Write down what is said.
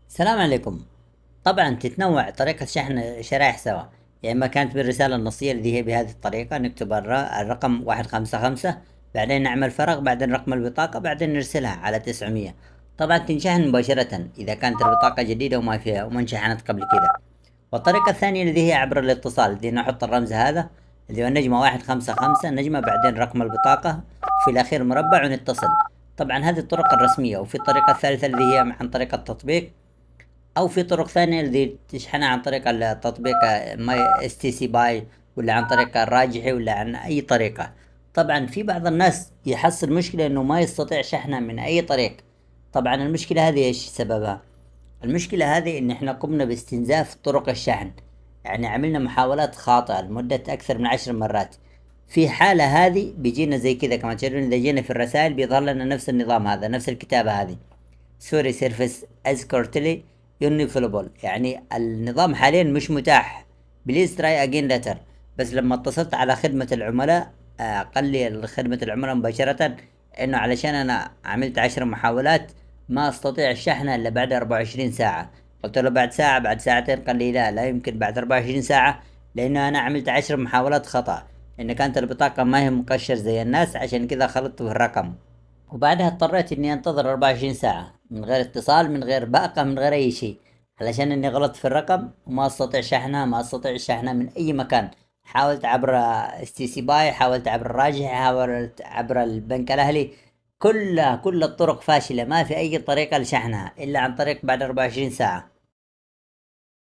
السلام عليكم. طبعا تتنوع طريقة شحن الشرائح سوا. يا إما كانت بالرسالة النصية اللي هي بهذه الطريقة، نكتب الرقم 155، بعدين نعمل فرق، بعدين رقم البطاقة، بعدين نرسلها على 900. طبعا تنشحن مباشرة إذا كانت البطاقة جديدة وما فيها وما انشحنت قبل كده. والطريقة الثانية اللي هي عبر الاتصال، اللي نحط الرمز هذا اللي هو النجمة 155 نجمة، بعدين رقم البطاقة، في الأخير مربع، ونتصل. طبعا هذه الطرق الرسمية. وفي الطريقة الثالثة اللي هي عن طريق التطبيق، او في طرق ثانية اللي تشحنها عن طريق التطبيق ماي اس تي سي باي، ولا عن طريق الراجحي، ولا عن اي طريقة. طبعا في بعض الناس يحصل مشكلة انه ما يستطيع شحنها من اي طريق. طبعا المشكلة هذه ايش سببها؟ المشكلة هذه ان احنا قمنا باستنزاف طرق الشحن، يعني عملنا محاولات خاطئة لمدة اكثر من 10 مرات. في حالة هذه بيجينا زي كذا كمان، تشوفون اذا جينا في الرسائل بيظهر لنا نفس النظام هذا، نفس الكتابة هذه: سوري سيرفيس از كورتلي يونيفيلبل، يعني النظام حاليا مش متاح، بليز تراي اجين لتر. بس لما اتصلت على خدمة العملاء، قال لي خدمة العملاء مباشرة انه علشان انا عملت 10 محاولات ما استطيع الشحن الا بعد 24 ساعة. قلت له بعد ساعة، بعد ساعتين، قال لي لا يمكن بعد 24 ساعة، لانه انا عملت 10 محاولات خطأ، لان كانت البطاقة ما هي مقشر زي الناس، عشان كذا خلطت في الرقم. وبعدها اضطريت اني انتظر 24 ساعة من غير اتصال، من غير باقة، من غير اي شيء، علشان اني غلطت في الرقم وما استطيع شحنها، ما استطيع شحنها من اي مكان. حاولت عبر اس تي سي باي، حاولت عبر الراجح، حاولت عبر البنك الاهلي، كل الطرق فاشلة، ما في اي طريقة لشحنها الا عن طريق بعد 24 ساعة.